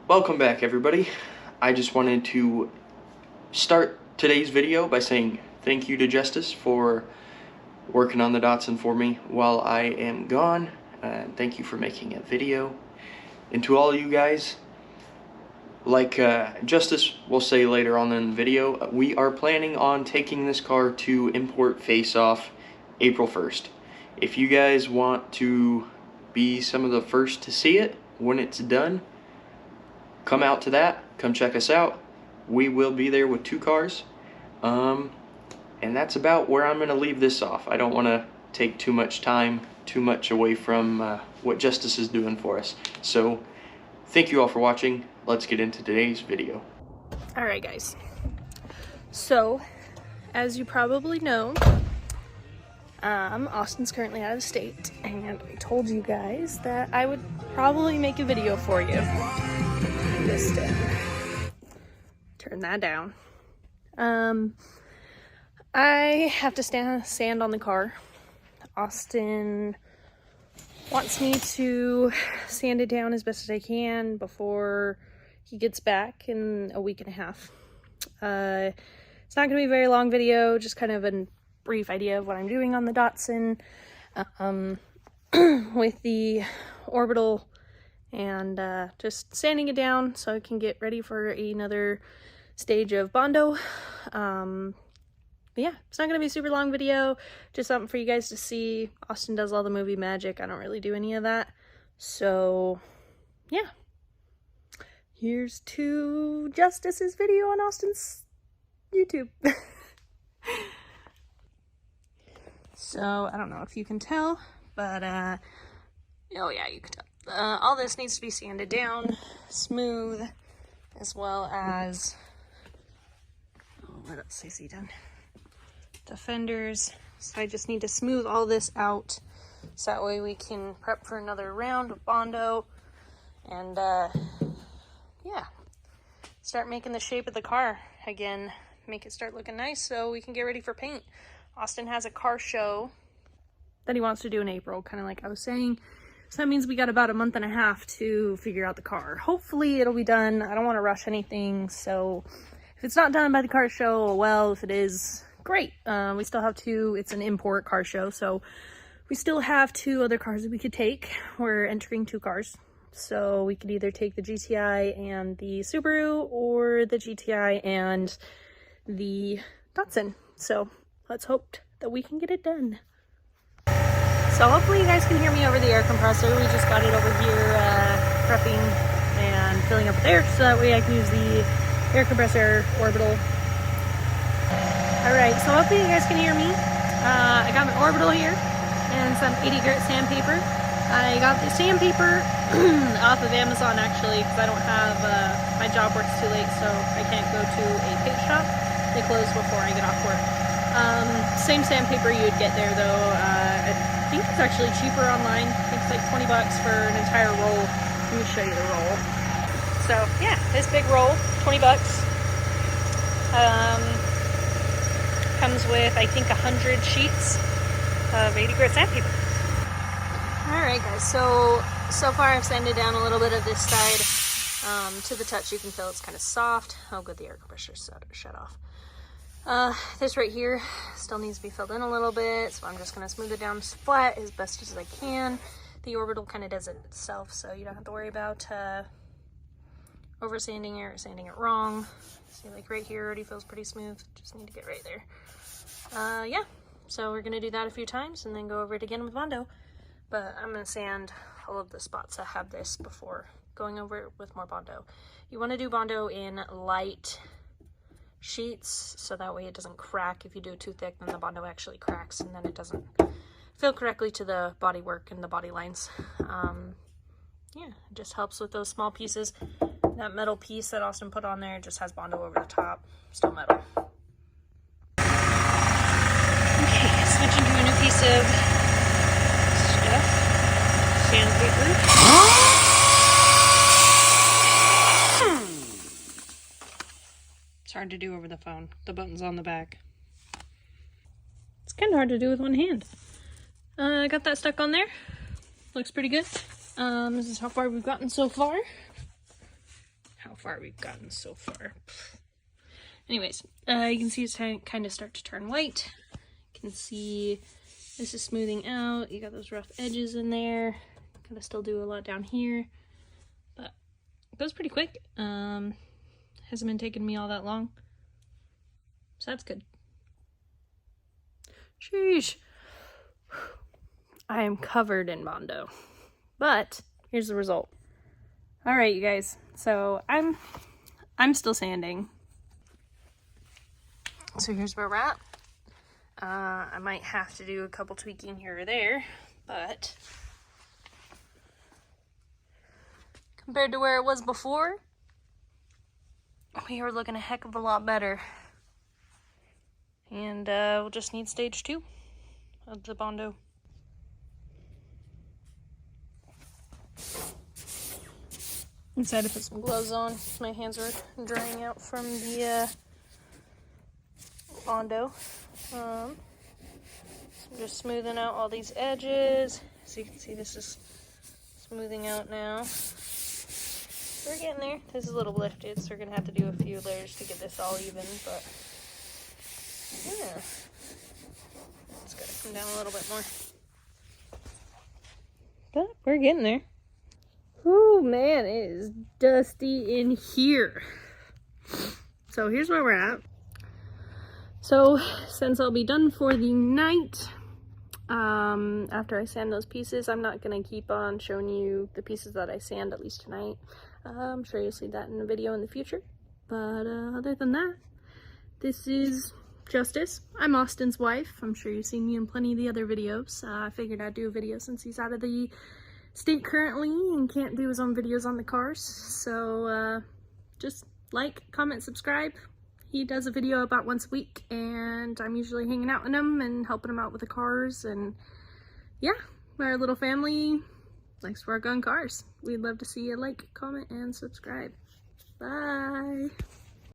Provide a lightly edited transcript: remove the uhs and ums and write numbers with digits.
Welcome back, everybody. I just wanted to start today's video by saying thank you to Justice for working on the Datsun for me while I am gone. Thank you for making a video. And to all you guys, like Justice will say later on in the video, we are planning on taking this car to Import Face Off April 1st. If you guys want to be some of the first to see it when it's done, come out to that, come check us out. We will be there with 2 cars. And that's about where I'm going to leave this off. I don't want to take too much time, too much away from what Justice is doing for us. So, thank you all for watching. Let's get into today's video. Alright guys, so as you probably know, Austin's currently out of state, and I told you guys that I would probably make a video for you. This day. Turn that down. I have to sand on the car. Austin wants me to sand it down as best as I can before he gets back in a week and a half. It's not going to be a very long video, just kind of a brief idea of what I'm doing on the Datsun with the orbital, and just sanding it down so I can get ready for another stage of Bondo. But yeah, it's not going to be a super long video, just something for you guys to see. Austin does all the movie magic. I don't really do any of that. So, yeah. Here's to Justice's video on Austin's YouTube. So, I don't know if you can tell, but, oh yeah, you can tell. All this needs to be sanded down, smooth, as well as, what else has he done? The fenders. So I just need to smooth all this out, so that way we can prep for another round of Bondo, and yeah, start making the shape of the car again, make it start looking nice so we can get ready for paint. Austin has a car show that he wants to do in April, kind of like I was saying. So that means we got about a month and a half to figure out the car. Hopefully it'll be done. I don't want to rush anything, so if it's not done by the car show, well, if it is, great. We still have it's an import car show, so we still have 2 other cars that we could take. We're entering 2 cars, so we could either take the GTI and the Subaru, or the GTI and the Datsun. So let's hope that we can get it done. So hopefully you guys can hear me over the air compressor. We just got it over here prepping and filling up with air, so that way I can use the air compressor orbital. Alright, so hopefully you guys can hear me. I got my orbital here and some 80 grit sandpaper. I got the sandpaper off of Amazon actually, because I don't have, my job works too late, so I can't go to a paint shop. They close before I get off work. Same sandpaper you'd get there though. I think it's actually cheaper online. I think it's like 20 bucks for an entire roll. Let me show you the roll. So yeah, this big roll, 20 bucks. Comes with, I think, 100 sheets of 80 grit sandpaper. Alright guys, so far I've sanded down a little bit of this side. To the touch you can feel it's kind of soft. Oh good, the air compressor shut off. This right here still needs to be filled in a little bit, so I'm just going to smooth it down flat as best as I can. The orbital kind of does it itself, so you don't have to worry about over sanding it or sanding it wrong. See, like right here already feels pretty smooth, just need to get right there. Yeah, so we're going to do that a few times and then go over it again with Bondo. But I'm going to sand all of the spots that have this before going over it with more Bondo. You want to do Bondo in light sheets, so that way it doesn't crack. If you do it too thick, then the Bondo actually cracks, and then it doesn't fill correctly to the body work and the body lines. Yeah, it just helps with those small pieces. That metal piece that Austin put on there just has Bondo over the top, still metal. Okay, switching to a new piece of stuff, sandpaper. It's hard to do over the phone. The button's on the back. It's kind of hard to do with one hand. I got that stuck on there. Looks pretty good. This is how far we've gotten so far. how far we've gotten so far. Anyways, you can see it's kind of start to turn white. You can see this is smoothing out. You got those rough edges in there. Gotta still do a lot down here, but it goes pretty quick. Hasn't been taking me all that long, so that's good. Sheesh. I am covered in Bondo, but here's the result. All right, you guys. So I'm still sanding. So here's where we're at. I might have to do a couple tweaking here or there, but compared to where it was before, we are looking a heck of a lot better. And we'll just need stage 2 of the Bondo. I decided to put some gloves on. My hands are drying out from the Bondo. I'm just smoothing out all these edges. So you can see this is smoothing out now. We're getting there. This is a little lifted, so we're gonna have to do a few layers to get this all even, but yeah. It's gotta come down a little bit more. But we're getting there. Oh man, it is dusty in here. So here's where we're at. So since I'll be done for the night, after I sand those pieces, I'm not going to keep on showing you the pieces that I sand, at least tonight. I'm sure you'll see that in a video in the future. But other than that, this is Justice. I'm Austin's wife. I'm sure you've seen me in plenty of the other videos. I figured I'd do a video since he's out of the state currently and can't do his own videos on the cars. So just like, comment, subscribe. He does a video about once a week, and I'm usually hanging out with him and helping him out with the cars. And yeah, our little family likes to work on cars. We'd love to see you like, comment, and subscribe. Bye.